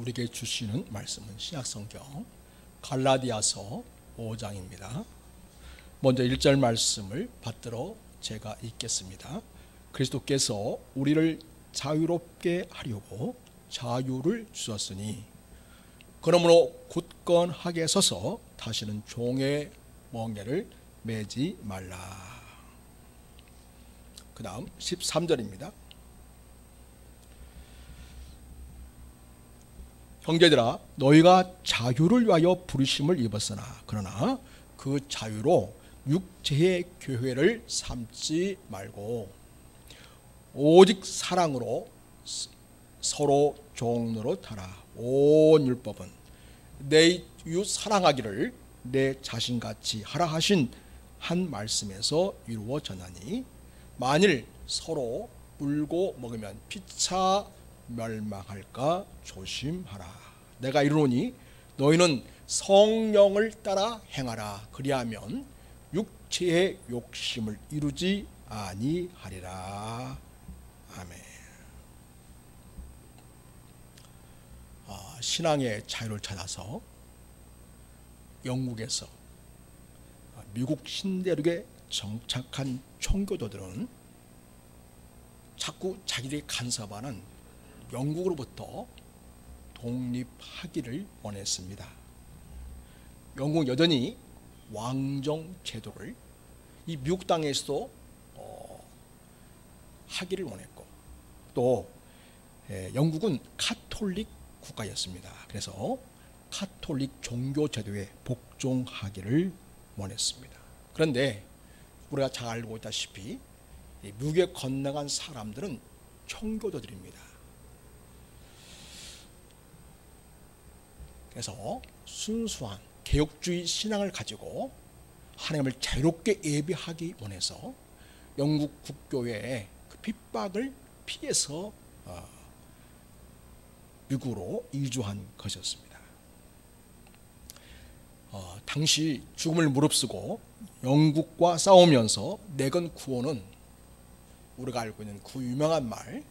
우리에게 주시는 말씀은 신약성경 갈라디아서 5장입니다. 먼저 1절 말씀을 받들어 제가 읽겠습니다. 그리스도께서 우리를 자유롭게 하려고 자유를 주셨으니 그러므로 굳건하게 서서 다시는 종의 멍에를 매지 말라. 그 다음 13절입니다. 형제들아 너희가 자유를 위하여 부르심을 입었으나 그러나 그 자유로 육체의 교회를 삼지 말고 오직 사랑으로 서로 종노릇하라. 온 율법은 내 이웃 사랑하기를 내 자신같이 하라 하신 한 말씀에서 이루어졌나니 만일 서로 울고 먹으면 피차 멸망할까 조심하라. 내가 이르노니 너희는 성령을 따라 행하라. 그리하면 육체의 욕심을 이루지 아니하리라. 아멘. 신앙의 자유를 찾아서 영국에서 미국 신대륙에 정착한 총교도들은 자꾸 자기들이 간섭하는 영국으로부터 독립하기를 원했습니다. 영국은 여전히 왕정 제도를 이 미국 땅에서도 하기를 원했고 또 영국은 카톨릭 국가였습니다. 그래서 카톨릭 종교 제도에 복종하기를 원했습니다. 그런데 우리가 잘 알고 있다시피 미국에 건너간 사람들은 총교도들입니다. 그래서 순수한 개혁주의 신앙을 가지고 하나님을 자유롭게 예배하기 원해서 영국 국교회의 그 핍박을 피해서 미국으로 이주한 것이었습니다. 당시 죽음을 무릅쓰고 영국과 싸우면서 내건 구호는 우리가 알고 있는 그 유명한 말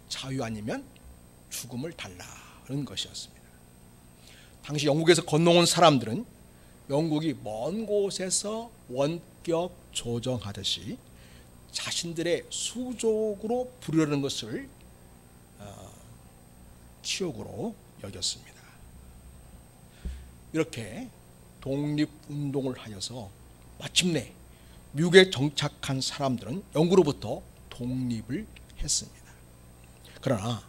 자유 아니면 죽음을 달라는 것이었습니다. 당시 영국에서 건너온 사람들은 영국이 먼 곳에서 원격 조정하듯이 자신들의 수족으로 부르려는 것을 치욕으로 여겼습니다. 이렇게 독립운동을 하여서 마침내 미국에 정착한 사람들은 영국으로부터 독립을 했습니다. 그러나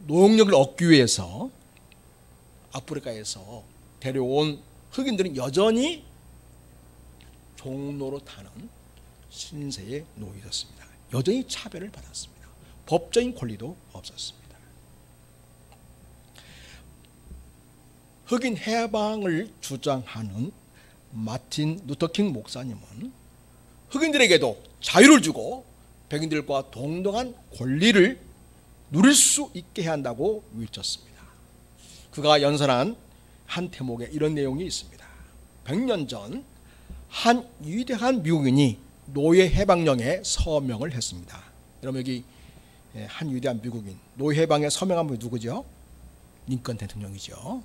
노동력을 얻기 위해서 아프리카에서 데려온 흑인들은 여전히 종노릇하는 신세에 놓여 있었습니다. 여전히 차별을 받았습니다. 법적인 권리도 없었습니다. 흑인 해방을 주장하는 마틴 루터킹 목사님은 흑인들에게도 자유를 주고 백인들과 동등한 권리를 누릴 수 있게 해야 한다고 외쳤습니다. 그가 연설한 한 대목에 이런 내용이 있습니다. 100년 전 한 위대한 미국인이 노예 해방령에 서명을 했습니다. 여러분 여기 한 위대한 미국인 노예 해방에 서명한 분이 누구죠? 링컨 대통령이죠.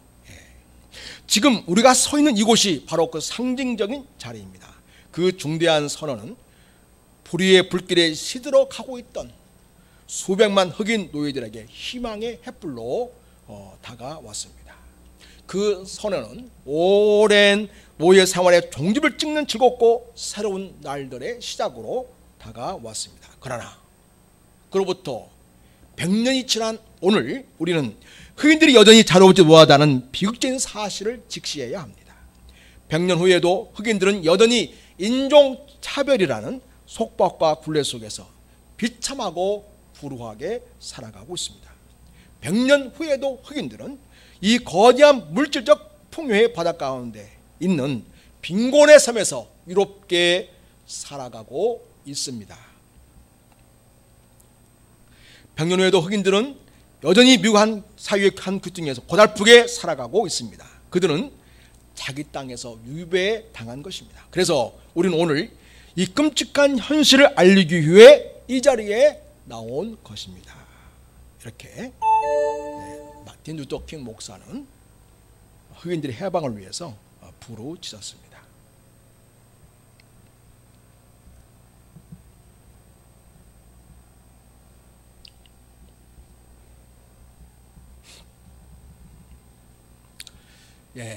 지금 우리가 서 있는 이곳이 바로 그 상징적인 자리입니다. 그 중대한 선언은 불의의 불길에 시들어 가고 있던 수백만 흑인 노예들에게 희망의 횃불로 다가왔습니다. 그 선언은 오랜 노예 생활의 종집을 찍는 즐겁고 새로운 날들의 시작으로 다가왔습니다. 그러나 그로부터 100년이 지난 오늘 우리는 흑인들이 여전히 자유롭지 못하다는 비극적인 사실을 직시해야 합니다. 100년 후에도 흑인들은 여전히 인종차별이라는 속박과 굴레 속에서 비참하고 불우하게 살아가고 있습니다. 100년 후에도 흑인들은 이 거대한 물질적 풍요의 바다 가운데 있는 빈곤의 섬에서 유롭게 살아가고 있습니다. 100년 후에도 흑인들은 여전히 미국 한 사회의 한 귀퉁이에서 고달프게 살아가고 있습니다. 그들은 자기 땅에서 유배에 당한 것입니다. 그래서 우리는 오늘 이 끔찍한 현실을 알리기 위해 이 자리에 나온 것입니다. 이렇게 마틴 루터 킹 목사는 흑인들의 해방을 위해서 부르짖었습니다.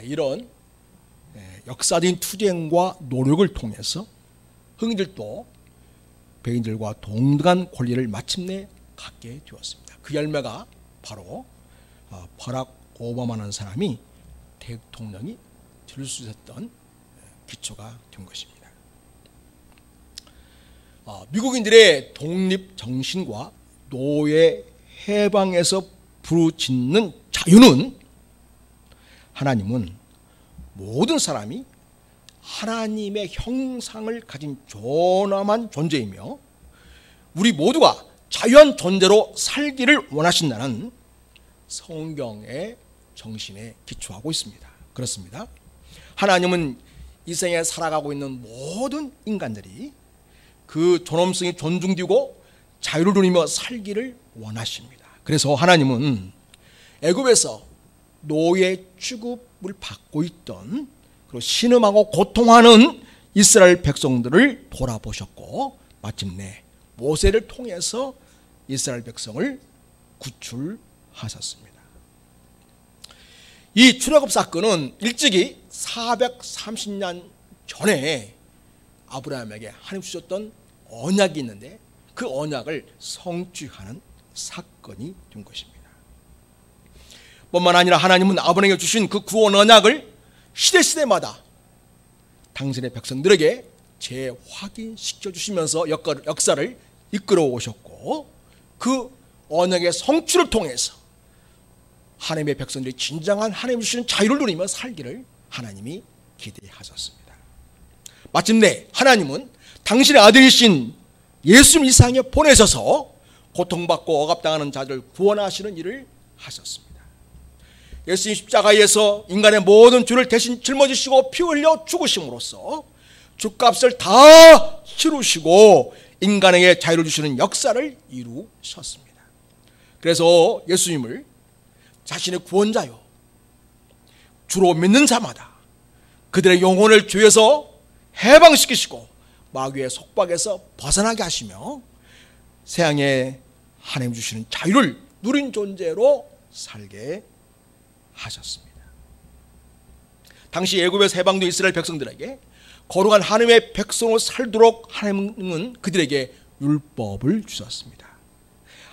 이런 역사적인 투쟁과 노력을 통해서 흑인들도 백인들과 동등한 권리를 마침내 갖게 되었습니다. 그 열매가 바로 버락 오바마라는 사람이 대통령이 될 수 있었던 기초가 된 것입니다. 미국인들의 독립 정신과 노예 해방에서 부르짖는 자유는 하나님은 모든 사람이 하나님의 형상을 가진 존엄한 존재이며 우리 모두가 자유한 존재로 살기를 원하신다는 성경의 정신에 기초하고 있습니다. 그렇습니다. 하나님은 이 생에 살아가고 있는 모든 인간들이 그 존엄성이 존중되고 자유를 누리며 살기를 원하십니다. 그래서 하나님은 애굽에서 노예 취급을 받고 있던 그리고 신음하고 고통하는 이스라엘 백성들을 돌아보셨고 마침내 모세를 통해서 이스라엘 백성을 구출하셨습니다. 이 출애굽 사건은 일찍이 430년 전에 아브라함에게 하나님 주셨던 언약이 있는데 그 언약을 성취하는 사건이 된 것입니다. 뿐만 아니라 하나님은 아브라함에게 주신 그 구원 언약을 시대마다 당신의 백성들에게 재확인시켜 주시면서 역사를 이끌어 오셨고 그 언약의 성취를 통해서 하나님의 백성들이 진정한 하나님 주시는 자유를 누리며 살기를 하나님이 기대하셨습니다. 마침내 하나님은 당신의 아들이신 예수님 이 세상에 보내셔서 고통받고 억압당하는 자들을 구원하시는 일을 하셨습니다. 예수님 십자가에서 인간의 모든 죄를 대신 짊어지시고 피 흘려 죽으심으로써 죗값을 다 치르시고 인간에게 자유를 주시는 역사를 이루셨습니다. 그래서 예수님을 자신의 구원자요 주로 믿는 자마다 그들의 영혼을 죄에서 해방시키시고 마귀의 속박에서 벗어나게 하시며 세상에 하나님 주시는 자유를 누린 존재로 살게 하셨습니다. 당시 애굽에서 해방된 이스라엘 백성들에게 거룩한 하나님의 백성으로 살도록 하나님은 그들에게 율법을 주셨습니다.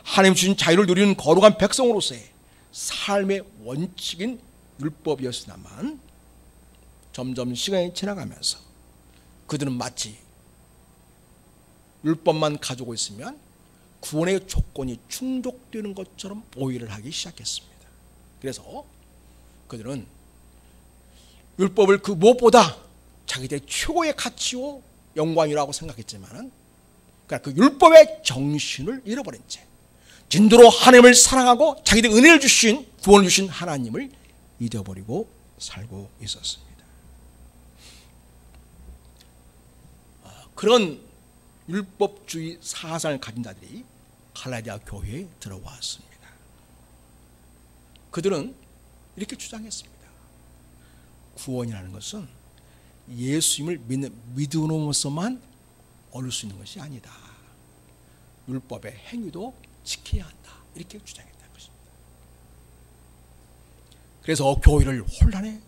하나님 주신 자유를 누리는 거룩한 백성으로서의 삶의 원칙인 율법이었으나만 점점 시간이 지나가면서 그들은 마치 율법만 가지고 있으면 구원의 조건이 충족되는 것처럼 오해를 하기 시작했습니다. 그래서 그들은 율법을 그 무엇보다 자기들의 최고의 가치요 영광이라고 생각했지만 그 율법의 정신을 잃어버린 채 진도로 하나님을 사랑하고 자기들 은혜를 주신 구원을 주신 하나님을 잊어버리고 살고 있었습니다. 그런 율법주의 사상을 가진 자들이 갈라디아 교회에 들어왔습니다. 그들은 이렇게 주장했습니다. 구원이라는 것은 예수님을 믿는 믿음으로서만 얻을 수 있는 것이 아니다. 율법의 행위도 지켜야 한다. 이렇게 주장했다는 것입니다. 그래서 교회를 혼란에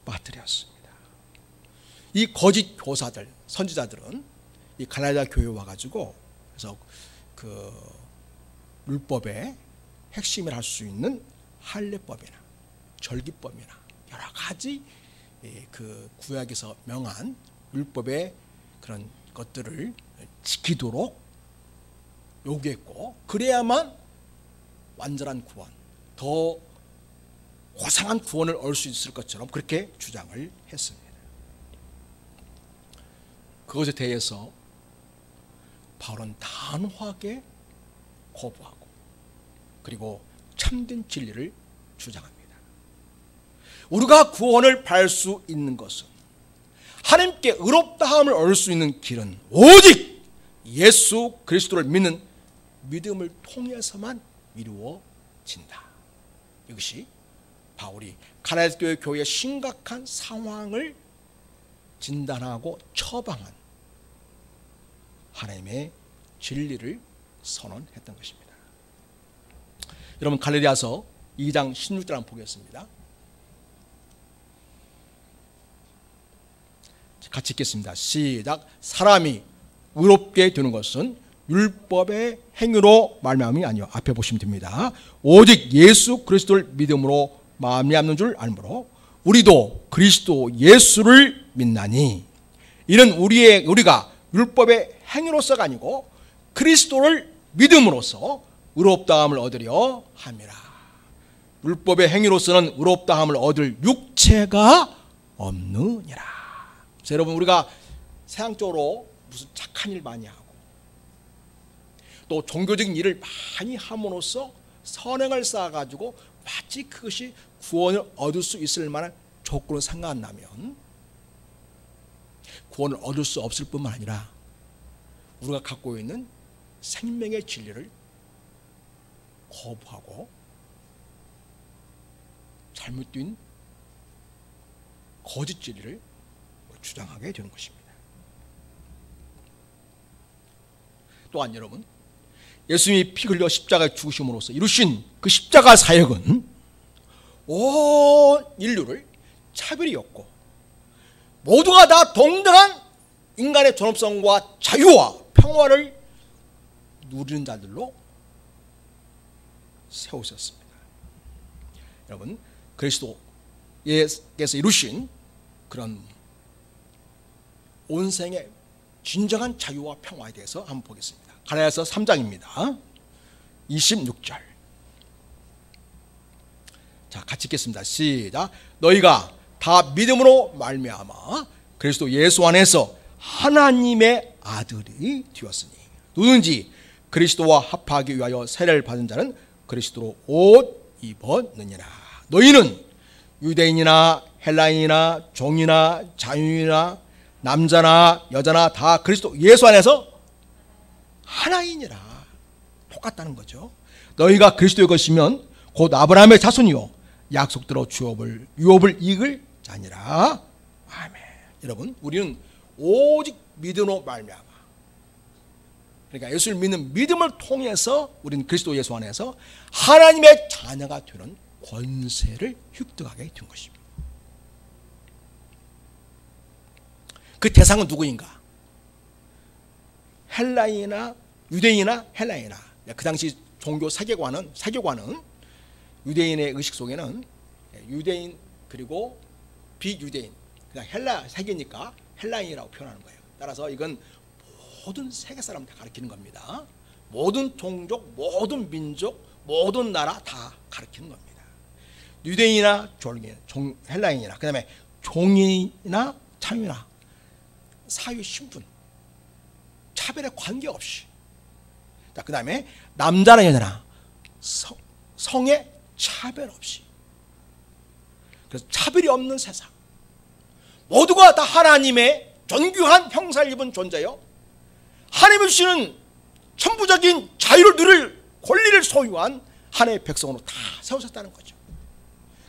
빠뜨렸습니다. 이 거짓 교사들, 선지자들은 이 갈라디아 교회에 와가지고 그래서 그 율법의 핵심을 할 수 있는 할례법이나 절기법이나 여러 가지 그 구약에서 명한 율법의 그런 것들을 지키도록 요구했고 그래야만 완전한 구원, 더 고상한 구원을 얻을 수 있을 것처럼 그렇게 주장을 했습니다. 그것에 대해서 바울은 단호하게 거부하고 그리고 참된 진리를 주장합니다. 우리가 구원을 받을 수 있는 것은 하나님께 의롭다함을 얻을 수 있는 길은 오직 예수 그리스도를 믿는 믿음을 통해서만 이루어진다. 이것이 바울이 갈라디아 교회의 심각한 상황을 진단하고 처방한 하나님의 진리를 선언했던 것입니다. 여러분, 갈라디아서 2장 16절 한번 보겠습니다. 같이 읽겠습니다. 시작. 사람이 의롭게 되는 것은 율법의 행위로 말미암음이 아니요. 앞에 보시면 됩니다. 오직 예수 그리스도를 믿음으로 말미암는 줄 알므로 우리도 그리스도 예수를 믿나니 이는 우리가 율법의 행위로서가 아니고 그리스도를 믿음으로써 의롭다함을 얻으려 함이라. 율법의 행위로서는 의롭다함을 얻을 육체가 없느니라. 자, 여러분, 우리가 세상적으로 무슨 착한 일 많이 하고 또 종교적인 일을 많이 함으로써 선행을 쌓아가지고 마치 그것이 구원을 얻을 수 있을 만한 조건을 생각한다면 구원을 얻을 수 없을 뿐만 아니라 우리가 갖고 있는 생명의 진리를 거부하고 잘못된 거짓 진리를 주장하게 되는 것입니다. 또한 여러분, 예수님이 피 흘려 십자가에 죽으심으로써 이루신 그 십자가 사역은 온 인류를 차별이 없고 모두가 다 동등한 인간의 존엄성과 자유와 평화를 누리는 자들로 세우셨습니다. 여러분, 그리스도께서 이루신 그런 온생의 진정한 자유와 평화에 대해서 한번 보겠습니다. 갈라디아서 3장입니다. 26절. 자, 같이 읽겠습니다. 시작. 너희가 다 믿음으로 말미암아 그리스도 예수 안에서 하나님의 아들이 되었으니 누구든지 그리스도와 합하기 위하여 세례를 받은 자는 그리스도로 옷 입었느니라. 너희는 유대인이나 헬라인이나 종이나 자유인이나 남자나 여자나 다 그리스도 예수 안에서 하나이니라. 똑같다는 거죠. 너희가 그리스도의 것이면 곧 아브라함의 자손이요 약속대로 유업을 이길 자니라. 아멘. 여러분, 우리는 오직 믿음으로 말미암아, 그러니까 예수를 믿는 믿음을 통해서 우리는 그리스도 예수 안에서 하나님의 자녀가 되는 권세를 획득하게 된 것입니다. 그 대상은 누구인가? 헬라인이나 유대인이나 헬라인이나. 그 당시 종교 세계관은 유대인의 의식 속에는 유대인 그리고 비유대인, 그냥 헬라 세계니까 헬라인이라고 표현하는 거예요. 따라서 이건 모든 세계 사람 다 가리키는 겁니다. 모든 종족, 모든 민족, 모든 나라 다 가리키는 겁니다. 유대인이나 헬라인이나, 그 다음에 종이나 자유나 사회 신분 차별에 관계없이, 그 다음에 남자나 여자나 성에 차별 없이, 그래서 차별이 없는 세상, 모두가 다 하나님의 존귀한 형상을 입은 존재요, 하나님이 주시는 천부적인 자유를 누릴 권리를 소유한 하나님의 백성으로 다 세우셨다는 거죠.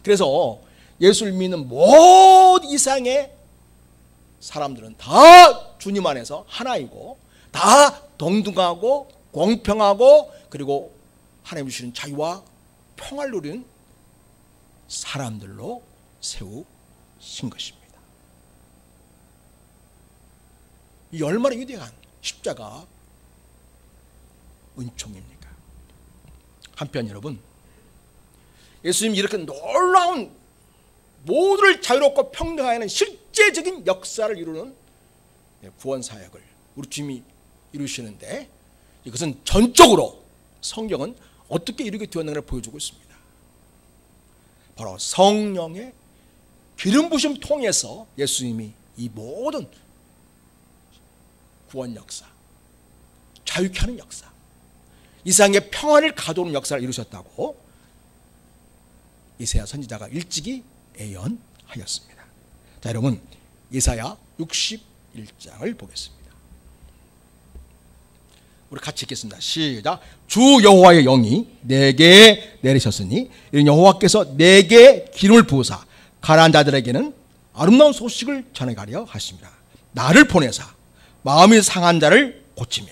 그래서 예수를 믿는 모든 이상의 사람들은 다 주님 안에서 하나이고 다 동등하고 공평하고 그리고 하나님 주시는 자유와 평화를 누리는 사람들로 세우신 것입니다. 이 얼마나 위대한 십자가 은총입니까? 한편 여러분, 예수님이 이렇게 놀라운 모두를 자유롭고 평등하게 하는 실제적인 역사를 이루는 구원 사역을 우리 주님이 이루시는데, 이것은 전적으로 성경은 어떻게 이루게 되었는가를 보여주고 있습니다. 바로 성령의 기름 부심 통해서 예수님이 이 모든 구원 역사, 자유케 하는 역사, 이 세상의 평화를 가져오는 역사를 이루셨다고 이사야 선지자가 일찍이 예언하였습니다. 자, 여러분, 이사야 61장을 보겠습니다. 우리 같이 읽겠습니다. 시작. 주 여호와의 영이 내게 내리셨으니 이는 여호와께서 내게 기름을 부으사 가난한 자들에게는 아름다운 소식을 전해가려 하십니다. 나를 보내사 마음이 상한 자를 고치며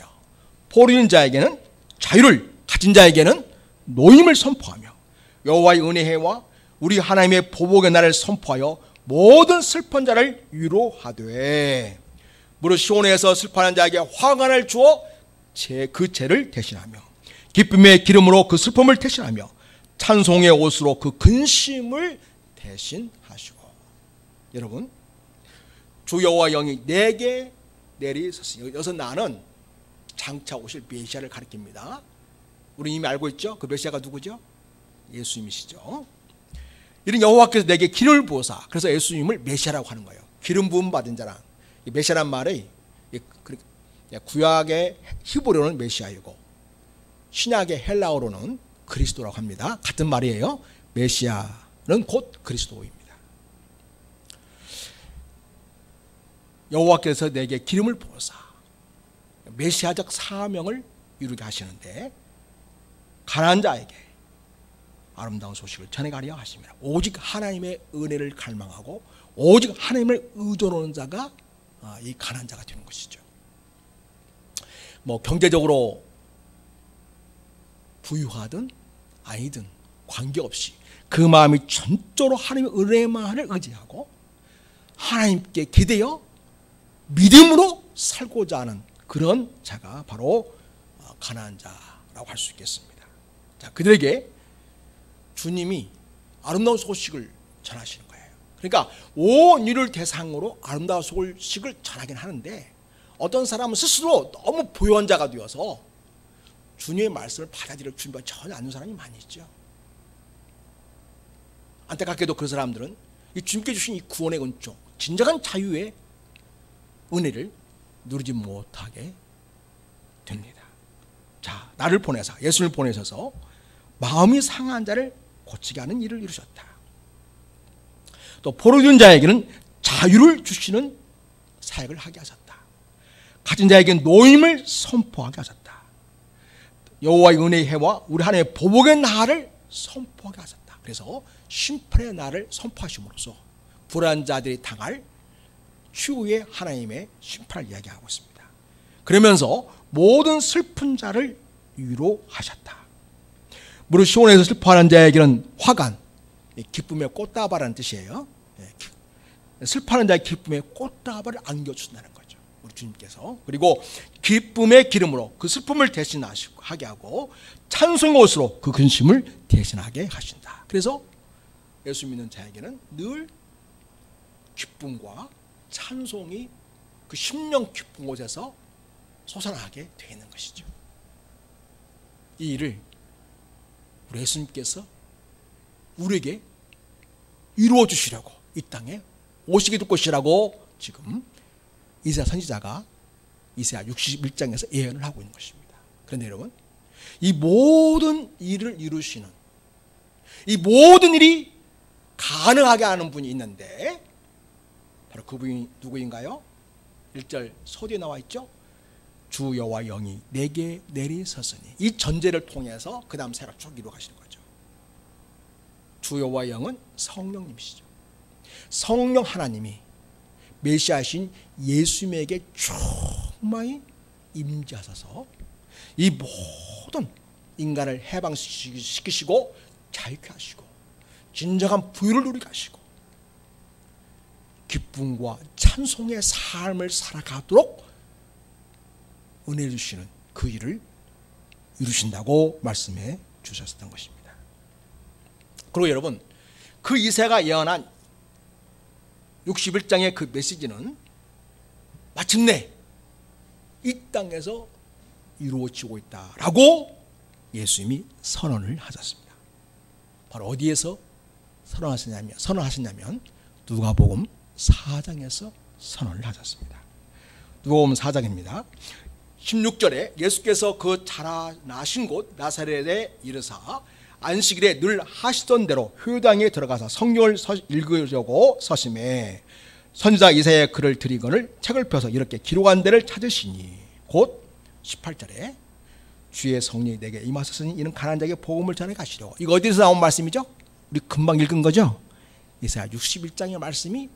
포로인 자에게는 자유를, 가진 자에게는 노임을 선포하며 여호와의 은혜와 우리 하나님의 보복의 날을 선포하여 모든 슬픈 자를 위로하되 무릇 시온에서 슬퍼하는 자에게 화관을 주어 그 죄를 대신하며 기쁨의 기름으로 그 슬픔을 대신하며 찬송의 옷으로 그 근심을 대신하시고. 여러분, 주 여호와 영이 내게 내리셨으니, 여기서 나는 장차 오실 메시아를 가리킵니다. 우리 이미 알고 있죠? 그 메시아가 누구죠? 예수님이시죠. 이런 여호와께서 내게 기름을 부으사, 그래서 예수님을 메시아라고 하는 거예요. 기름 부음 받은 자란, 이 메시아란 말이 구약의 히브리어는 메시아이고 신약의 헬라어로는 그리스도라고 합니다. 같은 말이에요. 메시아는 곧 그리스도입니다. 여호와께서 내게 기름을 부으사 메시아적 사명을 이루게 하시는데 가난한 자에게 아름다운 소식을 전해가려 하십니다. 오직 하나님의 은혜를 갈망하고 오직 하나님을 의존하는 자가 이 가난한 자가 되는 것이죠. 뭐 경제적으로 부유하든 아니든 관계없이 그 마음이 전적으로 하나님의 은혜만을 의지하고 하나님께 기대어 믿음으로 살고자 하는 그런 자가 바로 가난한 자라고 할 수 있겠습니다. 자, 그들에게 주님이 아름다운 소식을 전하시는 거예요. 그러니까 온 인류를 대상으로 아름다운 소식을 전하긴 하는데 어떤 사람은 스스로 너무 부유한 자가 되어서 주님의 말씀을 받아들일 준비가 전혀 않는 사람이 많이 있죠. 안타깝게도 그 사람들은 이 주님께 주신 이 구원의 은총, 진정한 자유의 은혜를 누리지 못하게 됩니다. 자, 나를 보내사, 예수를 보내셔서 마음이 상한 자를 고치게 하는 일을 이루셨다. 또 포로된 자에게는 자유를 주시는 사역을 하게 하셨다. 가진 자에게 노임을 선포하게 하셨다. 여호와의 은혜의 해와 우리 하나님의 보복의 날을 선포하게 하셨다. 그래서 심판의 날을 선포하심으로써 불안한 자들이 당할 추후의 하나님의 심판을 이야기하고 있습니다. 그러면서 모든 슬픈 자를 위로하셨다. 무릇 시온에서 슬퍼하는 자에게는 화관, 기쁨의 꽃다발이라는 뜻이에요. 슬퍼하는 자의 기쁨의 꽃다발을 안겨주신다는 거죠, 우리 주님께서. 그리고 기쁨의 기름으로 그 슬픔을 대신하게 하고 찬송의 옷으로 그 근심을 대신하게 하신다. 그래서 예수 믿는 자에게는 늘 기쁨과 찬송이 그 심령 깊은 곳에서 솟아나게 되어 있는 것이죠. 이 일을 우리 예수님께서 우리에게 이루어 주시려고 이 땅에 오시게 될 것이라고 지금 이사야 선지자가 이사야 61장에서 예언을 하고 있는 것입니다. 그런데 여러분, 이 모든 일을 이루시는, 이 모든 일이 가능하게 하는 분이 있는데 바로 그분이 누구인가요? 1절 서두에 나와 있죠. 주 여호와 영이 내게 내리셨으니, 이 전제를 통해서 그 다음 세가 쭉 이루어가시는 거죠. 주 여호와 영은 성령님이시죠. 성령 하나님이 메시아이신 예수님에게 충만히 임재하셔서 이 모든 인간을 해방시키시고 자유케 하시고 진정한 부유를 누리게 하시고 기쁨과 찬송의 삶을 살아가도록 은혜 주시는 그 일을 이루신다고 말씀해 주셨던 것입니다. 그리고 여러분, 그 이사야가 예언한 61장의 그 메시지는 마침내 이 땅에서 이루어지고 있다라고 예수님이 선언을 하셨습니다. 바로 어디에서 선언하셨냐면 누가복음 4장에서 선언을 하셨습니다. 누가복음 4장입니다. 16절에 예수께서 그 자라나신 곳 나사렛에 이르사 안식일에 늘 하시던 대로 회당에 들어가서 성경을 읽으려고 서심해 선지자 이사야의 글을 드리거늘 책을 펴서 이렇게 기록한 데를 찾으시니, 곧 18절에 주의 성령이 내게 임하셨으니 이는 가난한 자에게 복음을 전해 가시려고. 이거 어디서 나온 말씀이죠? 우리 금방 읽은 거죠? 이사야 61장의 말씀이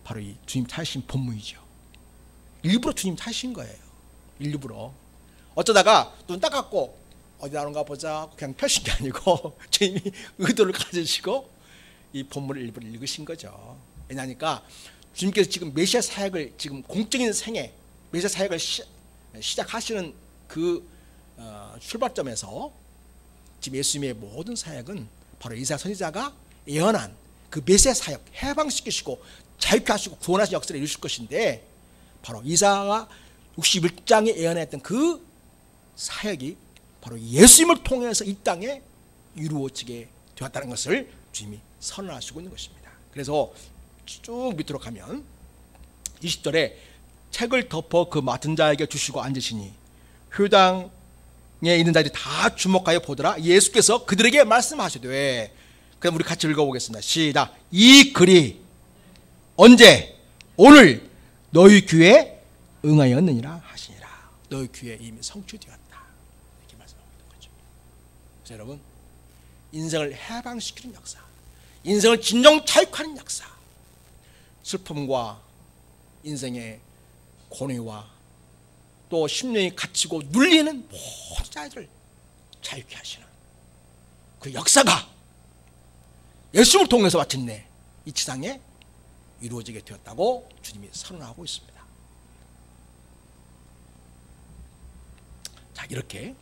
바로 이 주님 찾으신 본문이죠. 일부러 주님 찾으신 거예요. 일부러. 어쩌다가 눈 딱 감고 어디 나오는가 보자 그냥 펴신 게 아니고 주님이 의도를 가지시고 이 본문을 일부러 읽으신 거죠. 왜냐니까 주님께서 지금 메시아 사역을 지금 공적인 생애 메시아 사역을 시작하시는 그 출발점에서 지금 예수님의 모든 사역은 바로 이사야 선지자가 예언한 그 메시아 사역 해방시키시고 자유케 하시고 구원하신 역사를 이루실 것인데 바로 이사야가 61장에 예언했던 그 사역이 바로 예수님을 통해서 이 땅에 이루어지게 되었다는 것을 주님이 선언하시고 있는 것입니다. 그래서 쭉 밑으로 가면 20절에 책을 덮어 그 맡은 자에게 주시고 앉으시니 회당에 있는 자들이 다 주목하여 보더라. 예수께서 그들에게 말씀하시되, 그럼 우리 같이 읽어보겠습니다. 시작. 이 글이 언제? 오늘 너희 귀에 응하였느니라 하시니라. 너희 귀에 이미 성취되었다. 이렇게 말씀하고 있는 거죠. 그래서 여러분, 인생을 해방시키는 역사, 인생을 진정 자유하는 역사, 슬픔과 인생의 고뇌와 또 심령이 갇히고 눌리는 모든 자들을 자유케 하시는 그 역사가 예수님을 통해서 마침내 이 지상에 이루어지게 되었다고 주님이 선언하고 있습니다. 자, 이렇게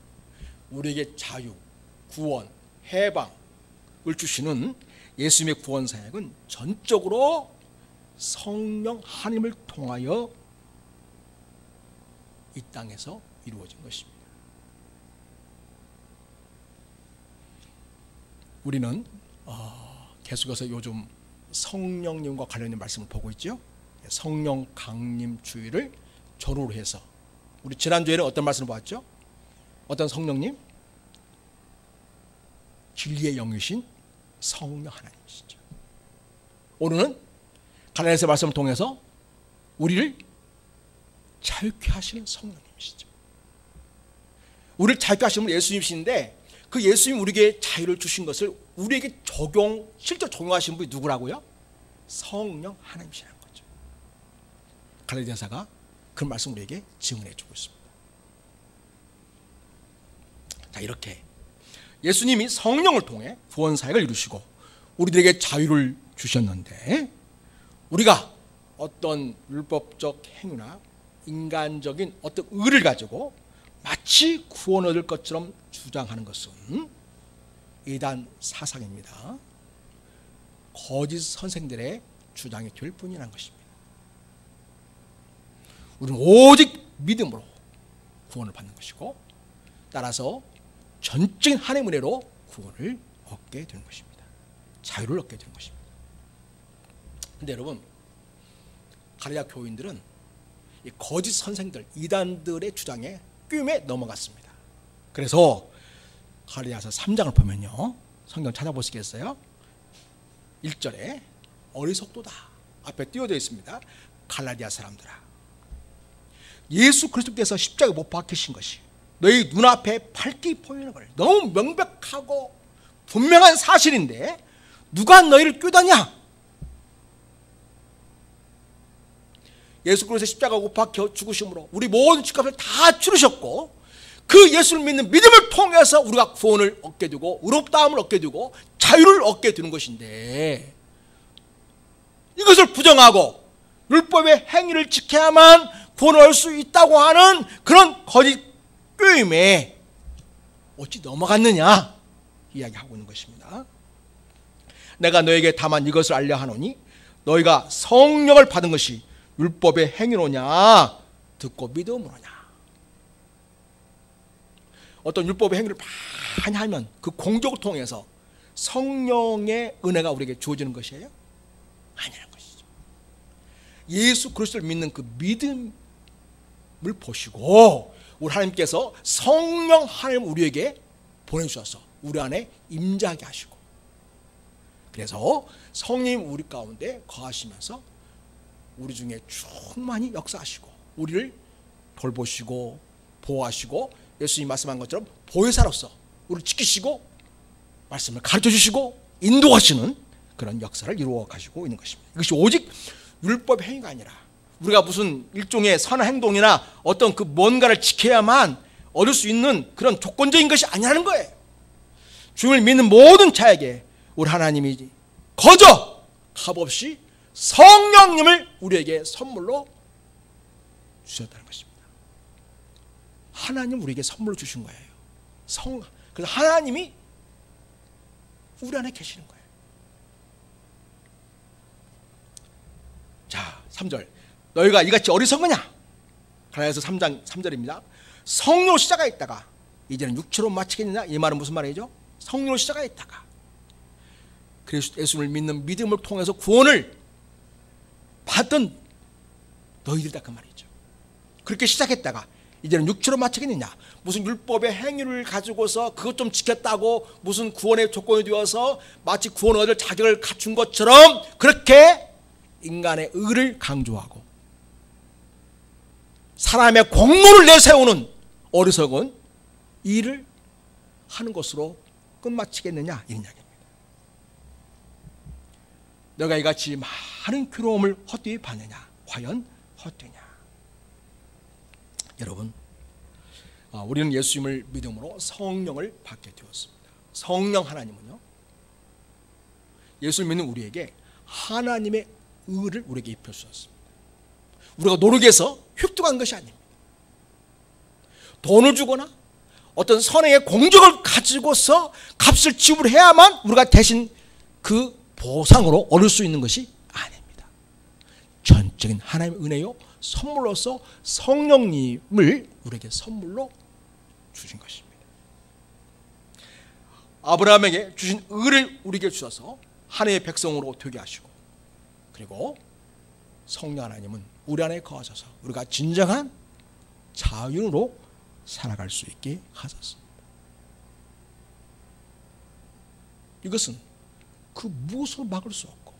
우리에게 자유, 구원, 해방을 주시는 예수님의 구원 사역은 전적으로 성령 하나님을 통하여 이 땅에서 이루어진 것입니다. 우리는 계속해서 요즘 성령님과 관련된 말씀을 보고 있죠. 성령 강림 주의를 전후로 해서 우리 지난주에는 어떤 말씀을 보았죠? 어떤 성령님? 진리의 영이신 성령 하나님이시죠. 오늘은 갈라디아서 말씀을 통해서 우리를 자유케 하시는 성령님이시죠. 우리를 자유케 하시는 분 예수님이신데 그 예수님 우리에게 자유를 주신 것을 우리에게 실제 적용하신 분이 누구라고요? 성령 하나님이시라는 거죠. 갈라디아서가 그 말씀 우리에게 증언해 주고 있습니다. 자, 이렇게 예수님이 성령을 통해 구원 사역을 이루시고 우리들에게 자유를 주셨는데 우리가 어떤 율법적 행위나 인간적인 어떤 의를 가지고 마치 구원을 얻을 것처럼 주장하는 것은 이단 사상입니다. 거짓 선생들의 주장이 될 뿐이라는 것입니다. 우리는 오직 믿음으로 구원을 받는 것이고 따라서 전적인 하나님의 은혜로 구원을 얻게 되는 것입니다. 자유를 얻게 되는 것입니다. 그런데 여러분, 갈라디아 교인들은 이 거짓 선생들, 이단들의 주장에 꿰매 넘어갔습니다. 그래서 갈라디아서 3장을 보면요, 성경 찾아보시겠어요? 1절에 어리석도다 앞에 띄워져 있습니다. 갈라디아 사람들아, 예수 그리스도께서 십자가에 못 박히신 것이 너희 눈앞에 밝게 보이는 걸 너무 명백하고 분명한 사실인데 누가 너희를 꾀다냐? 예수 그리스도 십자가 못 박혀 죽으심으로 우리 모든 죄값을 다 치르셨고 그 예수를 믿는 믿음을 통해서 우리가 구원을 얻게 되고 의롭다함을 얻게 되고 자유를 얻게 되는 것인데 이것을 부정하고 율법의 행위를 지켜야만 구원을 얻을 수 있다고 하는 그런 거짓 꾀임에 어찌 넘어갔느냐 이야기하고 있는 것입니다. 내가 너에게 다만 이것을 알려 하노니 너희가 성령을 받은 것이 율법의 행위로냐 듣고 믿음으로냐. 어떤 율법의 행위를 많이 하면 그 공적을 통해서 성령의 은혜가 우리에게 주어지는 것이에요? 아니라는 것이죠. 예수 그리스도를 믿는 그 믿음을 보시고 우리 하나님께서 성령 하나님을 우리에게 보내주셔서 우리 안에 임재하게 하시고 그래서 성령님 우리 가운데 거하시면서 우리 중에 충만히 역사하시고 우리를 돌보시고 보호하시고 예수님이 말씀한 것처럼 보혜사로서 우리를 지키시고 말씀을 가르쳐 주시고 인도하시는 그런 역사를 이루어 가시고 있는 것입니다. 이것이 오직 율법의 행위가 아니라 우리가 무슨 일종의 선한 행동이나 어떤 그 뭔가를 지켜야만 얻을 수 있는 그런 조건적인 것이 아니라는 거예요. 주님을 믿는 모든 자에게 우리 하나님이 거저 값없이 성령님을 우리에게 선물로 주셨다는 것입니다. 하나님 우리에게 선물로 주신 거예요. 그래서 하나님이 우리 안에 계시는 거예요. 자, 3절. 너희가 이같이 어리석으냐? 갈라디아서 3장 3절입니다. 성령으로 시작하였다가 이제는 육체로 마치겠느냐? 이 말은 무슨 말이죠? 성령으로 시작하였다가 그리스도 예수를 믿는 믿음을 통해서 구원을 받던 너희들이다 그 말이죠. 그렇게 시작했다가 이제는 육체로 마치겠느냐? 무슨 율법의 행위를 가지고서 그것 좀 지켰다고 무슨 구원의 조건이 되어서 마치 구원을 얻을 자격을 갖춘 것처럼 그렇게 인간의 의를 강조하고 사람의 공로를 내세우는 어리석은 일을 하는 것으로 끝마치겠느냐 이런 이야기입니다. 너가 이같이 많은 괴로움을 헛되이 받느냐? 과연 헛되냐? 여러분, 우리는 예수님을 믿음으로 성령을 받게 되었습니다. 성령 하나님은요, 예수를 믿는 우리에게 하나님의 의를 우리에게 입혀주셨습니다. 우리가 노력해서 획득한 것이 아닙니다. 돈을 주거나 어떤 선행의 공적을 가지고서 값을 지불해야만 우리가 대신 그 보상으로 얻을 수 있는 것이 아닙니다. 전적인 하나님의 은혜요 선물로서 성령님을 우리에게 선물로 주신 것입니다. 아브라함에게 주신 의를 우리에게 주셔서 하나님의 백성으로 되게 하시고, 그리고 성령 하나님은 우리 안에 거하셔서 우리가 진정한 자유로 살아갈 수 있게 하셨습니다. 이것은 그 무엇으로 막을 수 없고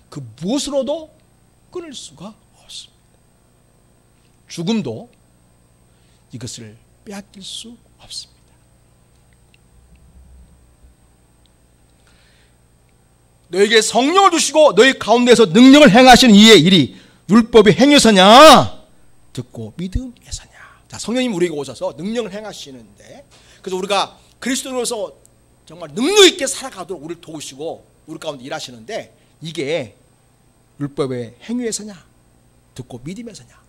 그 무엇으로도 끊을 수가 없습니다. 죽음도 이것을 빼앗길 수 없습니다. 너에게 성령을 주시고 너희 가운데서 능력을 행하시는 이의 일이 율법의 행위에서냐 듣고 믿음에서냐. 자, 성령님 우리에게 오셔서 능력을 행하시는데, 그래서 우리가 그리스도로서 정말 능력 있게 살아가도록 우리를 도우시고 우리 가운데 일하시는데, 이게 율법의 행위에서냐 듣고 믿음에서냐.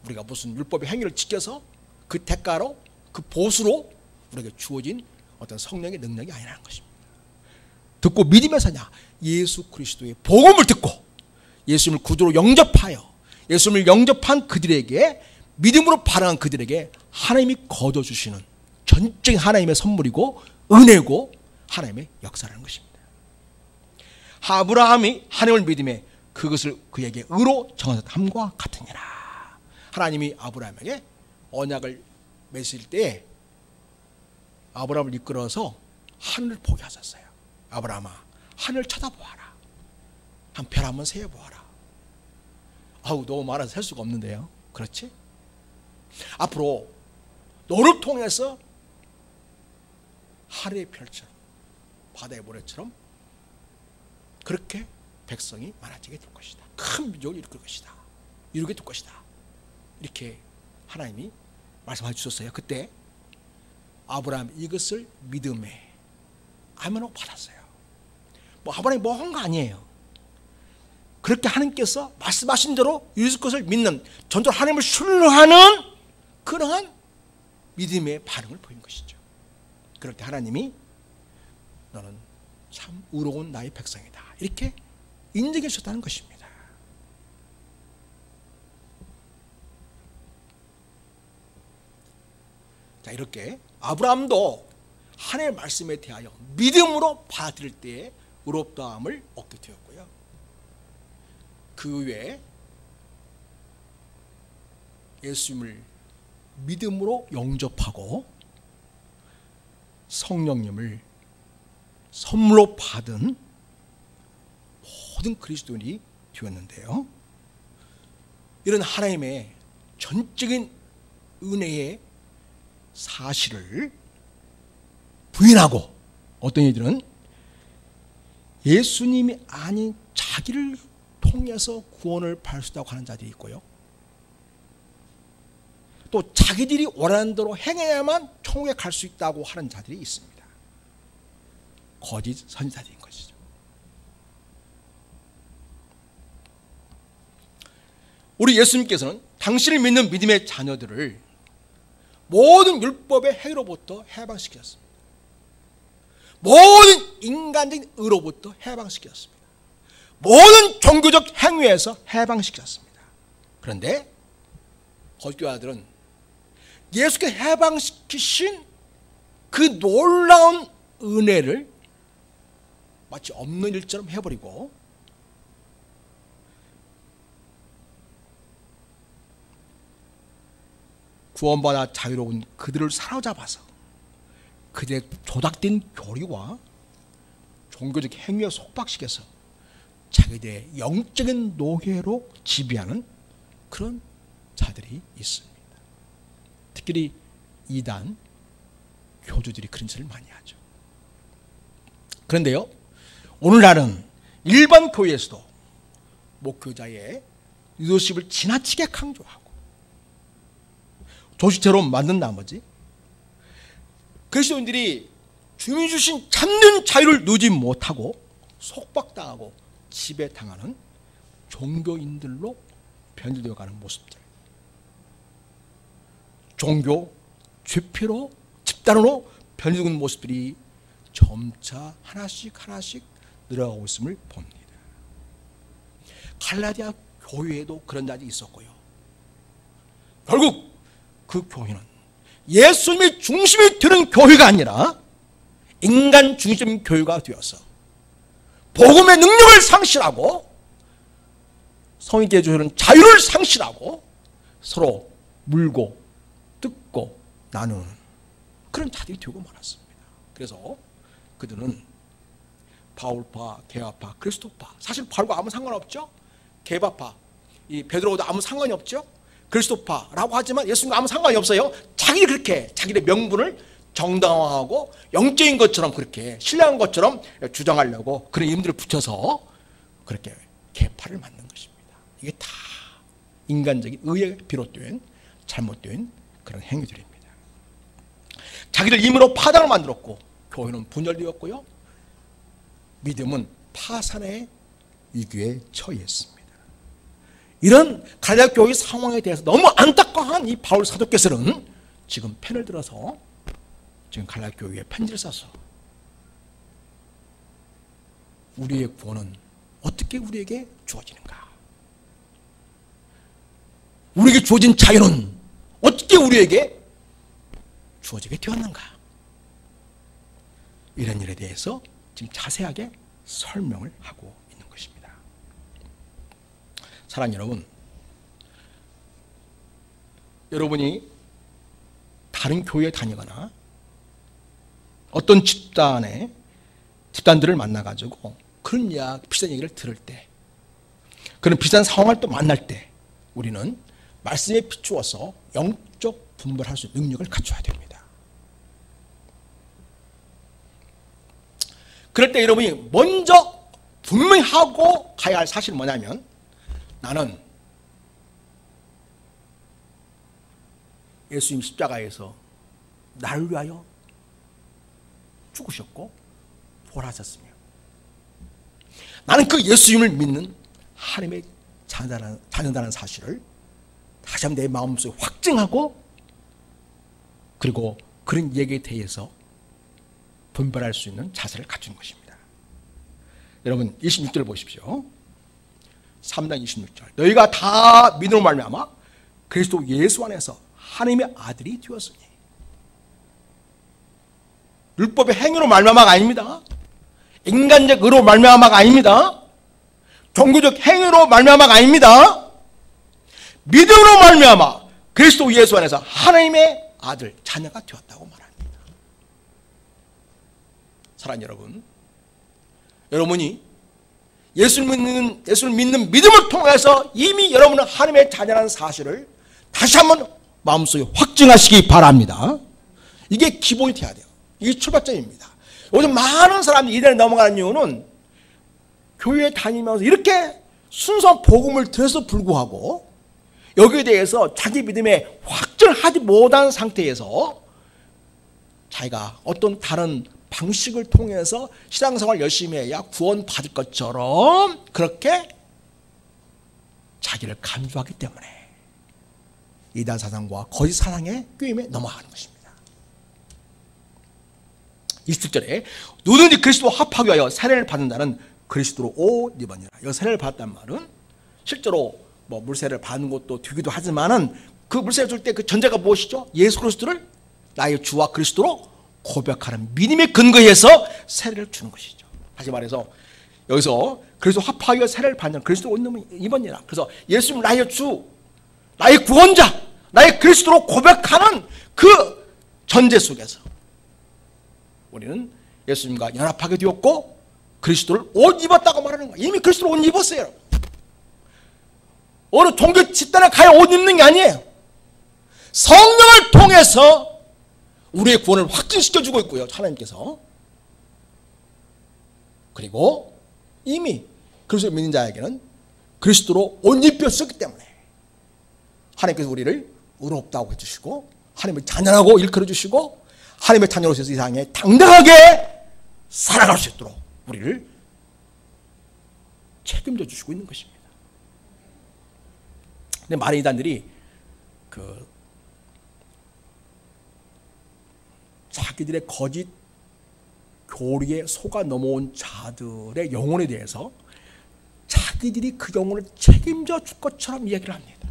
우리가 무슨 율법의 행위를 지켜서 그 대가로 그 보수로 우리에게 주어진 어떤 성령의 능력이 아니라는 것입니다. 듣고 믿음에서냐. 예수 그리스도의 복음을 듣고 예수님을 구주로 영접하여 예수님을 영접한 그들에게, 믿음으로 반응한 그들에게 하나님이 거둬주시는 전적인 하나님의 선물이고 은혜고 하나님의 역사라는 것입니다. 아브라함이 하나님을 믿음에 그것을 그에게 의로 정하셨함과 같으니라. 하나님이 아브라함에게 언약을 맺을 때 아브라함을 이끌어서 하늘을 보게 하셨어요. 아브라함아, 하늘 쳐다보아라. 한 별 한번 세어보아라. 아우, 너무 많아서 셀 수가 없는데요. 그렇지? 앞으로 너를 통해서 하늘의 별처럼 바다의 모래처럼 그렇게 백성이 많아지게 될 것이다. 큰 민족을 일으킬 것이다. 이루게 될 것이다. 이렇게 하나님이 말씀해 주셨어요. 그때 아브라함이 이것을 믿음에 아멘으로 받았어요. 뭐 아브라함이 뭐 한 거 아니에요. 그렇게 하나님께서 말씀하신 대로 이루실 것을 믿는, 전적으로 하나님을 신뢰하는 그러한 믿음의 반응을 보인 것이죠. 그럴 때 하나님이 너는 참 의로운 나의 백성이다, 이렇게 인정해 주셨다는 것입니다. 자, 이렇게 아브라함도 하나님의 말씀에 대하여 믿음으로 받아들일 때에 의롭다함을 얻게 되었고요. 그 외에 예수님을 믿음으로 영접하고 성령님을 선물로 받은 모든 그리스도인이 되었는데요. 이런 하나님의 전적인 은혜의 사실을 부인하고 어떤 이들은 예수님이 아닌 자기를 통해서 구원을 받을 수 있다고 하는 자들이 있고요. 또 자기들이 원하는 대로 행해야만 천국에 갈 수 있다고 하는 자들이 있습니다. 거짓 선지자들인 것이죠. 우리 예수님께서는 당신을 믿는 믿음의 자녀들을 모든 율법의 행위로부터 해방시켰습니다. 모든 인간적인 의로부터 해방시켰습니다. 모든 종교적 행위에서 해방시켰습니다. 그런데 거짓교사들은 예수께 해방시키신 그 놀라운 은혜를 마치 없는 일처럼 해버리고 구원받아 자유로운 그들을 사로잡아서 그들의 조작된 교리와 종교적 행위에 속박시켜서 자기들의 영적인 노예로 지배하는 그런 자들이 있습니다. 특히 이단 교주들이 그런 짓을 많이 하죠. 그런데요, 오늘날은 일반 교회에서도 목회자의 리더십을 지나치게 강조하고 조직체로 만든 나머지 그리스도인들이 주님이 주신 참된 자유를 누리지 못하고 속박당하고 지배당하는 종교인들로 변질되어 가는 모습들, 종교 죄표로 집단으로 변질되는 모습들이 점차 하나씩 늘어가고 있음을 봅니다. 갈라디아 교회에도 그런 날이 있었고요. 결국 그 교회는 예수님이 중심이 되는 교회가 아니라 인간 중심적인 교회가 되어서 복음의 능력을 상실하고 성인께 주는 자유를 상실하고 서로 물고 뜯고 나누는 그런 자들이 되고 말았습니다. 그래서 그들은 바울파, 게바파, 그리스도파, 사실 바울과 아무 상관없죠. 게바파, 이 베드로도 아무 상관이 없죠. 그리스도파라고 하지만 예수님과 아무 상관이 없어요. 자기들 그렇게 자기의 명분을 정당화하고 영적인 것처럼 그렇게 신뢰한 것처럼 주장하려고 그런 이름들을 붙여서 그렇게 계파를 만든 것입니다. 이게 다 인간적인 의에 비롯된 잘못된 그런 행위들입니다. 자기들 힘으로 파당을 만들었고 교회는 분열되었고요. 믿음은 파산의 위기에 처했습니다. 이런 갈라디아 교회 상황에 대해서 너무 안타까워한 이 바울 사도께서는 지금 펜을 들어서 지금 갈라디아 교회에 편지를 써서 우리의 구원은 어떻게 우리에게 주어지는가? 우리에게 주어진 자유는 어떻게 우리에게 주어지게 되었는가? 이런 일에 대해서 지금 자세하게 설명을 하고 있는 것입니다. 사랑하는 여러분, 여러분이 다른 교회에 다니거나 어떤 집단들을 만나가지고 그런 비슷한 얘기를 들을 때, 그런 비슷한 상황을 또 만날 때 우리는 말씀에 비추어서 영적 분별할 수 있는 능력을 갖춰야 됩니다. 그럴 때 여러분이 먼저 분명히 하고 가야 할 사실은 뭐냐면, 나는 예수님 십자가에서 나를 위하여 죽으셨고 부활하셨으며 나는 그 예수님을 믿는 하나님의 자녀다라는 사실을 다시 한번 내 마음속에 확증하고, 그리고 그런 얘기에 대해서 분별할 수 있는 자세를 갖춘 것입니다. 여러분 26절 보십시오. 3장 26절. 너희가 다 믿음으로 말미암아 그리스도 예수 안에서 하나님의 아들이 되었으니. 율법의 행위로 말미암아가 아닙니다. 인간적 의로 말미암아가 아닙니다. 종교적 행위로 말미암아가 아닙니다. 믿음으로 말미암아 그리스도 예수 안에서 하나님의 아들, 자녀가 되었다고 말합니다. 사랑하는 여러분, 여러분이 예수를 믿는 믿음을 통해서 이미 여러분은 하나님의 자녀라는 사실을 다시 한번 마음속에 확증하시기 바랍니다. 이게 기본이 돼야 돼요. 이게 출발점입니다. 요즘 많은 사람들이 이단에 넘어가는 이유는 교회 다니면서 이렇게 순수한 복음을 들어서 불구하고 여기에 대해서 자기 믿음에 확증하지 못한 상태에서 자기가 어떤 다른 방식을 통해서 신앙생활 열심히 해야 구원받을 것처럼 그렇게 자기를 간주하기 때문에 이단 사상과 거짓 사상의 꾀임에 넘어가는 것입니다. 27절에 누구든지 그리스도와 합하기 위하여 세례를 받는 자는 그리스도로 옷 입었느니라. 여기 세례를 받았단 말은 실제로 뭐 물세례를 받는 것도 되기도 하지만은 그 물세례를 줄 때 그 전제가 무엇이죠? 예수 그리스도를 나의 주와 그리스도로 고백하는 믿음의 근거에서 세례를 주는 것이죠. 다시 말해서 여기서 그리스도 합하여 세례를 받는 그리스도 옷 입었느니라. 그래서 예수님 나의 주, 나의 구원자, 나의 그리스도로 고백하는 그 전제 속에서 우리는 예수님과 연합하게 되었고 그리스도를 옷 입었다고 말하는 거예요. 이미 그리스도를 옷 입었어요. 어느 종교 집단에 가야 옷 입는 게 아니에요. 성령을 통해서 우리의 구원을 확증시켜주고 있고요. 하나님께서. 그리고 이미 그리스도를 믿는 자에게는 그리스도로 옷 입혔었기 때문에 하나님께서 우리를 의롭다고 해주시고 하나님을 자녀라고 일컬어주시고 하나님의 자녀로서 이 세상에 당당하게 살아갈 수 있도록 우리를 책임져 주시고 있는 것입니다. 근데 많은 이단들이 자기들의 거짓 교리에 속아 넘어온 자들의 영혼에 대해서 자기들이 그 영혼을 책임져 줄 것처럼 이야기를 합니다.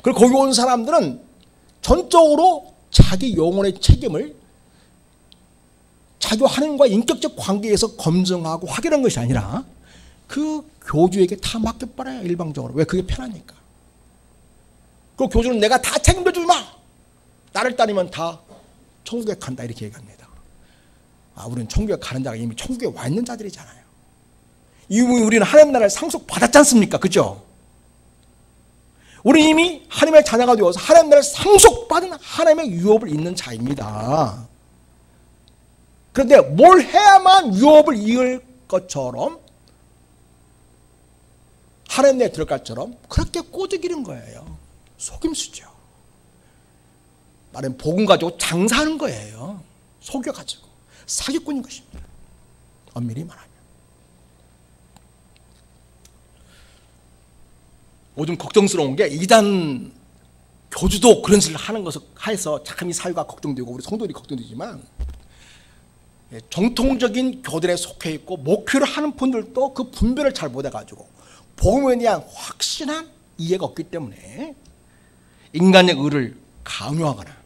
그리고 거기 온 사람들은 전적으로 자기 영혼의 책임을 자기와 하나님과 인격적 관계에서 검증하고 확인한 것이 아니라 그 교주에게 다 맡겨버려요. 일방적으로. 왜? 그게 편하니까. 그 교주는 내가 다 책임져 주지 마. 나를 따르면 다 천국에 간다 이렇게 얘기합니다. 우리는 천국에 가는 자가 이미 천국에 와 있는 자들이잖아요. 이미 우리는 하나님 나라를 상속받았지 않습니까? 그죠? 우리는 이미 하나님의 자녀가 되어서 하나님 나라를 상속받은 하나님의 유업을 잇는 자입니다. 그런데 뭘 해야만 유업을 이을 것처럼 하나님 나라에 들어갈 것처럼 그렇게 꼬드기는 거예요. 속임수죠. 말하면 복음 가지고 장사하는 거예요. 속여가지고 사기꾼인 것입니다. 엄밀히 말하면. 요즘 걱정스러운 게 이단 교주도 그런 짓을 하는 것을 해서 참 이 사회가 걱정되고 우리 성도들이 걱정되지만 정통적인 교들에 속해 있고 목회를 하는 분들도 그 분별을 잘 못해가지고 복음에 대한 확실한 이해가 없기 때문에 인간의 의를 강요하거나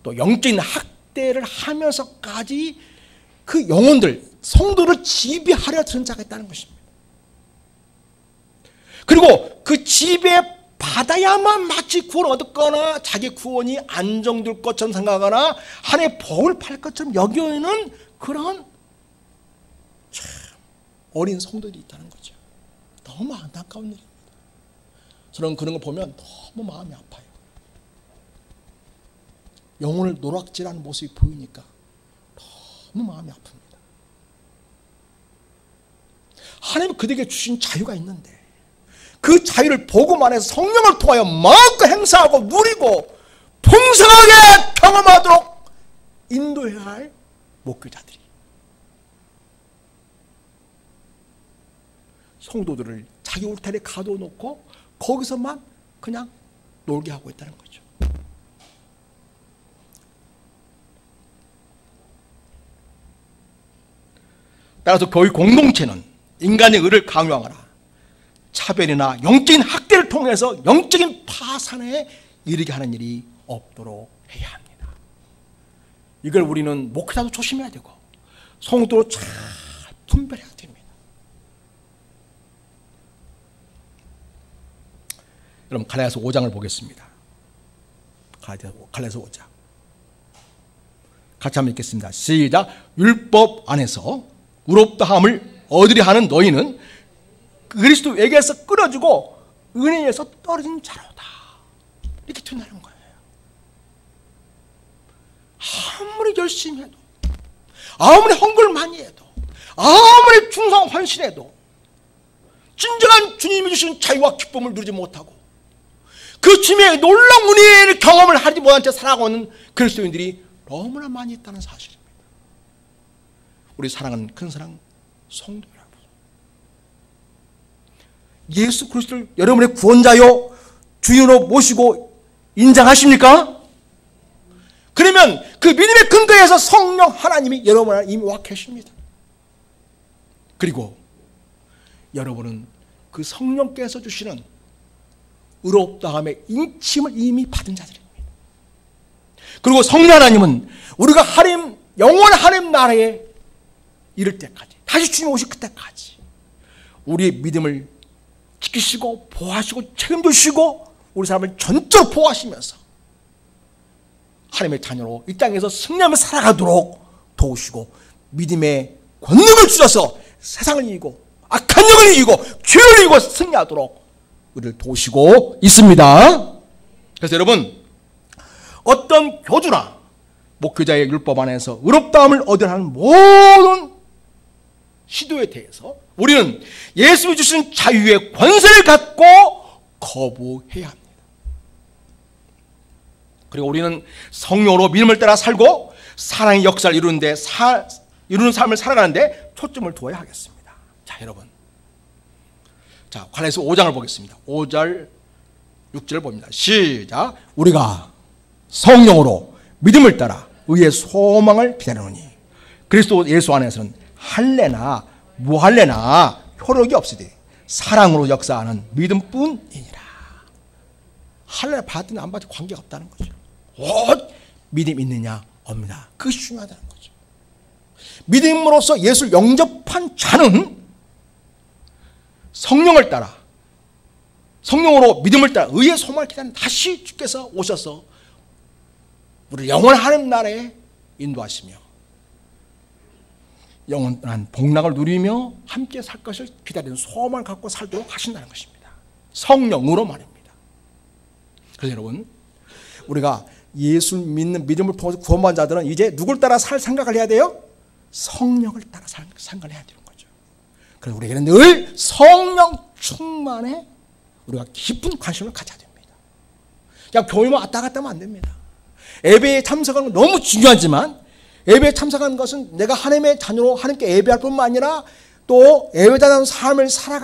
또 영적인 학대를 하면서까지 그 영혼들, 성도를 지배하려 드는 자가 있다는 것입니다. 그리고 그 지배 받아야만 마치 구원을 얻었거나 자기 구원이 안정될 것처럼 생각하거나 하나님의 복을 팔 것처럼 여기에는 그런 참 어린 성도들이 있다는 거죠. 너무 안타까운 일입니다. 저는 그런 걸 보면 너무 마음이 아파요. 영혼을 노락질하는 모습이 보이니까 너무 마음이 아픕니다. 하나님은 그들에게 주신 자유가 있는데 그 자유를 복음 안에서 성령을 통하여 마음껏 행사하고 누리고 풍성하게 경험하도록 인도해야 할 목회자들이 성도들을 자기 울타리에 가둬놓고 거기서만 그냥 놀게 하고 있다는 거죠. 따라서 교회 공동체는 인간의 의를 강요하거나 차별이나 영적인 학대를 통해서 영적인 파산에 이르게 하는 일이 없도록 해야 합니다. 이걸 우리는 목회자도 조심해야 되고 성도도 잘 분별해야 됩니다. 여러분 갈라디아서 5장을 보겠습니다. 갈라디아서 5장 같이 한번 읽겠습니다. 시작. 율법 안에서 의롭다함을 얻으려 하는 너희는 그리스도에게서 끊어지고 은혜에서 떨어진 자로다. 이렇게 된다는 거예요. 아무리 열심히 해도, 아무리 헌금을 많이 해도, 아무리 충성 헌신해도 진정한 주님이 주신 자유와 기쁨을 누리지 못하고 그 주님의 놀라운 은혜를 경험을 하지 못한 채 살아가고 있는 그리스도인들이 너무나 많이 있다는 사실입니다. 우리 사랑하는 큰 사랑 성도 여러분, 예수 그리스도를 여러분의 구원자요 주인으로 모시고 인정하십니까? 그러면 그 믿음의 근거에서 성령 하나님이 여러분 안에 이미 와 계십니다. 그리고 여러분은 그 성령께서 주시는 의롭다함의 인침을 이미 받은 자들입니다. 그리고 성령 하나님은 우리가 하나님, 영원한 하나님 나라에 이를 때까지, 다시 주님 오실 그때까지 우리의 믿음을 지키시고 보호하시고 책임지시고 우리 사람을 전적으로 보호하시면서 하나님의 자녀로 이 땅에서 승리하며 살아가도록 도우시고 믿음의 권능을 주셔서 세상을 이기고 악한 영을 이기고 죄를 이기고 승리하도록 우리를 도우시고 있습니다. 그래서 여러분, 어떤 교주나 목회자의 율법 안에서 의롭다함을 얻으려 하는 모든 시도에 대해서 우리는 예수님이 주신 자유의 권세를 갖고 거부해야 합니다. 그리고 우리는 성령으로 믿음을 따라 살고 사랑의 역사를 이루는 삶을 살아가는데 초점을 두어야 하겠습니다. 자, 여러분, 자, 갈라디아서 5장을 보겠습니다. 5절 6절을 봅니다. 시작. 우리가 성령으로 믿음을 따라 의의 소망을 기다리노니 그리스도 예수 안에서는 할례나 무할례나 효력이 없으되 사랑으로 역사하는 믿음뿐이니라. 할례 받든 안 받든 관계가 없다는 거죠. 믿음 있느냐 없느냐, 그것이 중요하다는 거죠. 믿음으로써 예수를 영접한 자는 성령을 따라, 성령으로 믿음을 따라 의의 소망을 기다리는 다시 주께서 오셔서 우리를 영원한 하나님 나라에 인도하시며 영원한 복락을 누리며 함께 살 것을 기다리는 소망을 갖고 살도록 하신다는 것입니다. 성령으로 말입니다. 그래서 여러분, 우리가 예수 믿는 믿음을 통해서 구원받은 자들은 이제 누굴 따라 살 생각을 해야 돼요? 성령을 따라 살 생각을 해야 되는 거죠. 그래서 우리에게는 늘 성령 충만에 우리가 깊은 관심을 가져야 됩니다. 그냥 교회만 왔다 갔다 하면 안 됩니다. 예배에 참석하는 건 너무 중요하지만 예배에 참석하는 것은 내가 하나님의 자녀로 하나님께 예배할 뿐만 아니라 또 예배자다운 삶을 살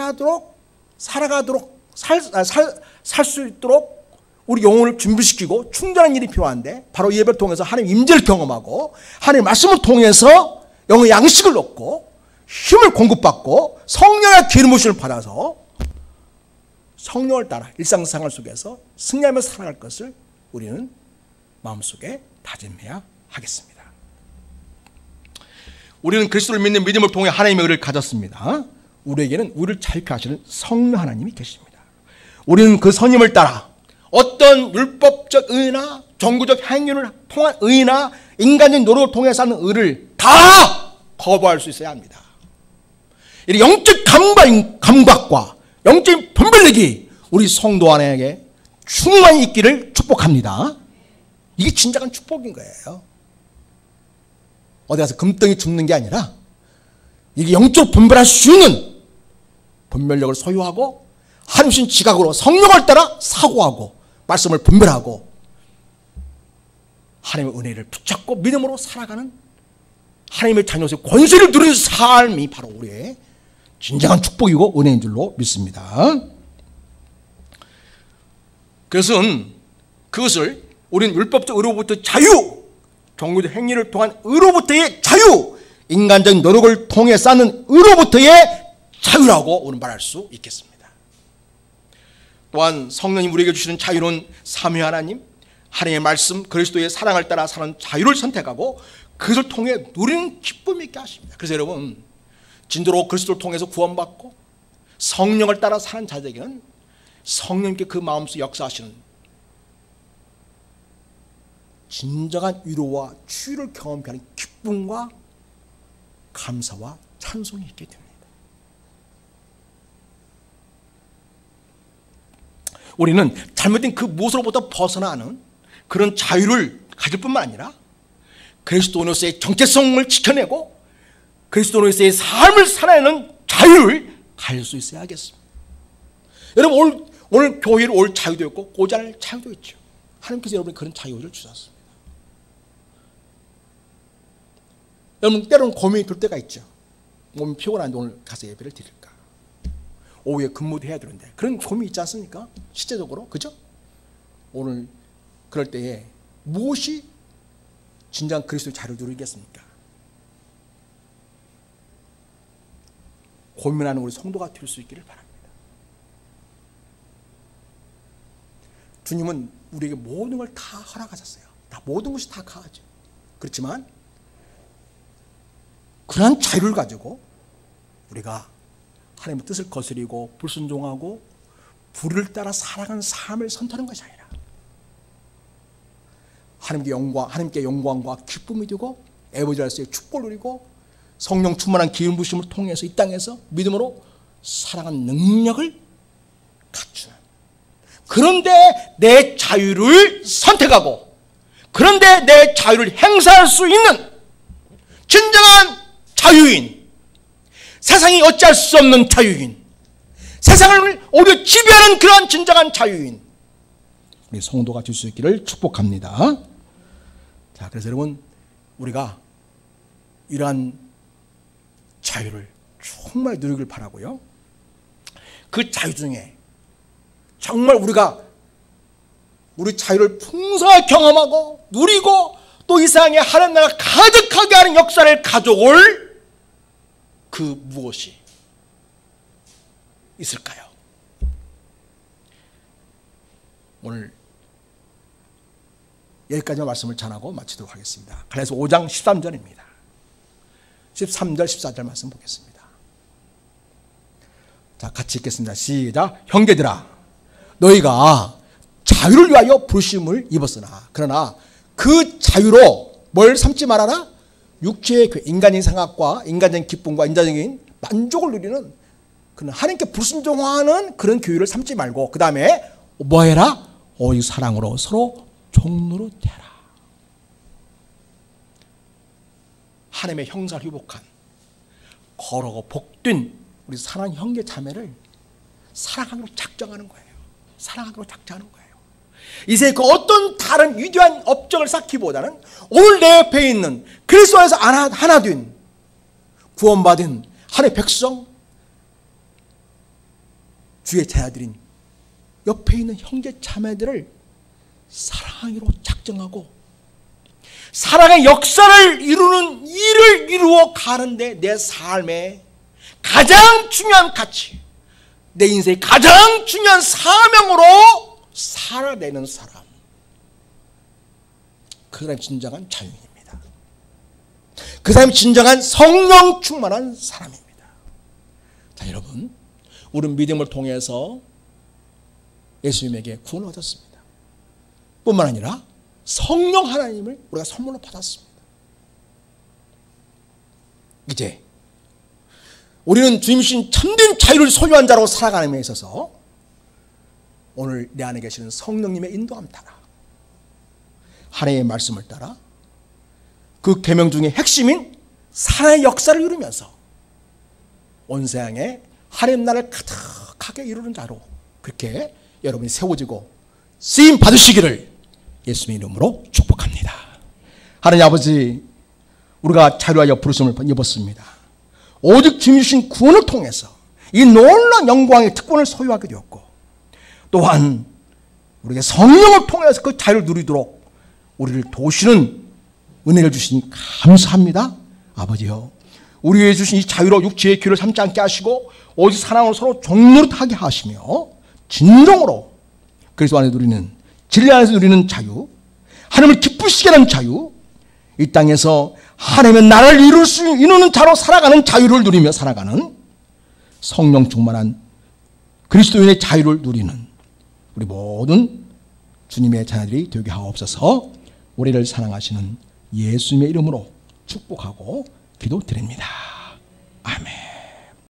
수 있도록 우리 영혼을 준비시키고 충전하는 일이 필요한데, 바로 예배를 통해서 하나님 임재를 경험하고 하나님 말씀을 통해서 영의 양식을 얻고 힘을 공급받고 성령의 기름 부으심을 받아서 성령을 따라 일상생활 속에서 승리하며 살아갈 것을 우리는 마음속에 다짐해야 하겠습니다. 우리는 그리스도를 믿는 믿음을 통해 하나님의 의를 가졌습니다. 우리에게는 우리를 자유케 하시는 성령 하나님이 계십니다. 우리는 그 선임을 따라 어떤 율법적 의나 종교적 행위를 통한 의나 인간적인 노력을 통해서 하는 의를 다 거부할 수 있어야 합니다. 이 영적 감각과 영적인 분별력이 우리 성도 안에게 충만히 있기를 축복합니다. 이게 진정한 축복인 거예요. 어디 가서 금덩이 줍는 게 아니라 이게 영적으로 분별할 수 있는 분별력을 소유하고 하나님 지각으로 성령을 따라 사고하고 말씀을 분별하고 하나님의 은혜를 붙잡고 믿음으로 살아가는 하나님의 자녀로서의 권세를 누리는 삶이 바로 우리의 진정한 축복이고 은혜인 줄로 믿습니다. 그것을 우리는 율법적 의로부터 자유, 종교적 행위를 통한 의로부터의 자유, 인간적인 노력을 통해 쌓는 의로부터의 자유라고 우리는 말할 수 있겠습니다. 또한 성령님 우리에게 주시는 자유는 삼위 하나님, 하나님의 말씀, 그리스도의 사랑을 따라 사는 자유를 선택하고 그것을 통해 누리는 기쁨이 있게 하십니다. 그래서 여러분, 진도로 그리스도를 통해서 구원받고 성령을 따라 사는 자들에게는 성령님께 그 마음속에 역사하시는 진정한 위로와 치유를 경험하게 하는 기쁨과 감사와 찬송이 있게 됩니다. 우리는 잘못된 그 무엇으로부터 벗어나는 그런 자유를 가질 뿐만 아니라 그리스도인으로서의 정체성을 지켜내고 그리스도인으로서의 삶을 살아내는 자유를 가질 수 있어야겠습니다. 여러분 오늘 교회를 올 자유도 있고 오지 않을 자유도 있죠. 하나님께서 여러분이 그런 자유를 주셨습니다. 여러분 때로는 고민이 들 때가 있죠. 몸이 피곤한데 오늘 가서 예배를 드릴까? 오후에 근무도 해야 되는데 그런 고민이 있지 않습니까? 실제적으로 그죠? 오늘 그럴 때에 무엇이 진정한 그리스도의 자유를 누리겠습니까? 고민하는 우리 성도가 될 수 있기를 바랍니다. 주님은 우리에게 모든 걸 다 허락하셨어요. 다 모든 것이 다 가하죠. 그렇지만 그러한 자유를 가지고 우리가 하나님의 뜻을 거스리고 불순종하고 불의를 따라 살아가는 삶을 선택하는 것이 아니라 하나님께 영광과 기쁨이 되고 에버저스의 축복을 누리고 성령 충만한 기름 부심을 통해서 이 땅에서 믿음으로 살아가는 능력을 갖추는, 그런데 내 자유를 선택하고 그런데 내 자유를 행사할 수 있는 진정한 자유인, 세상이 어찌할 수 없는 자유인, 세상을 오히려 지배하는 그러한 진정한 자유인 우리 성도가 될 수 있기를 축복합니다. 자, 그래서 여러분 우리가 이러한 자유를 정말 누리길 바라고요. 그 자유 중에 정말 우리가 우리 자유를 풍성하게 경험하고 누리고 또 이 세상에 하나님 나라가 가득하게 하는 역사를 가져올 그 무엇이 있을까요? 오늘 여기까지만 말씀을 전하고 마치도록 하겠습니다. 갈라디아서 5장 13절입니다. 13절 14절 말씀 보겠습니다. 자, 같이 읽겠습니다. 시작. 형제들아, 너희가 자유를 위하여 부르심을 입었으나 그러나 그 자유로 뭘 삼지 말아라? 육체의 인간적인 생각과 인간적인 기쁨과 인간적인 만족을 누리는 그런 하나님께 불순종하는 그런 교회를 삼지 말고 그 다음에 뭐 해라? 오직 사랑으로 서로 종로로 되라. 하나님의 형상을 회복한 거룩하고 복된 우리 사랑하는 형제 자매를 사랑하기로 작정하는 거예요. 사랑하기로 작정하는 거예요. 이제 그 어떤 다른 위대한 업적을 쌓기보다는 오늘 내 옆에 있는 그리스도 안에서 하나 된 구원받은 하나님의 백성, 주의 자녀들인 옆에 있는 형제 자매들을 사랑하기로 작정하고 사랑의 역사를 이루는 일을 이루어 가는데 내 삶의 가장 중요한 가치, 내 인생의 가장 중요한 사명으로 살아내는 사람, 그 사람이 진정한 자유인입니다. 그 사람이 진정한 성령 충만한 사람입니다. 자, 여러분, 우리는 믿음을 통해서 예수님에게 구원을 얻었습니다. 뿐만 아니라 성령 하나님을 우리가 선물로 받았습니다. 이제 우리는 주님이신 참된 자유를 소유한 자로 살아가는 데 있어서 오늘 내 안에 계시는 성령님의 인도함 따라 하나님의 말씀을 따라 그 계명 중에 핵심인 사랑의 역사를 이루면서 온 세상에 하나님 나라를 가득하게 이루는 자로 그렇게 여러분이 세워지고 쓰임 받으시기를 예수님의 이름으로 축복합니다. 하나님 아버지, 우리가 자유하여 부르심을 입었습니다. 오직 주님 주신 구원을 통해서 이 놀라운 영광의 특권을 소유하게 되었고 또한 우리에게 성령을 통해서 그 자유를 누리도록 우리를 도우시는 은혜를 주시니 감사합니다. 아버지요, 우리에게 주신 이 자유로 육체의 귀를 삼지 않게 하시고 오직 사랑으로 서로 종노릇하게 하시며 진정으로 그리스도 안에서 누리는, 진리 안에서 누리는 자유, 하나님을 기쁘시게 하는 자유, 이 땅에서 하나님의 나라를 이루는 자로 살아가는 자유를 누리며 살아가는 성령 충만한 그리스도인의 자유를 누리는 우리 모든 주님의 자녀들이 되게 하옵소서. 우리를 사랑하시는 예수님의 이름으로 축복하고 기도드립니다. 아멘.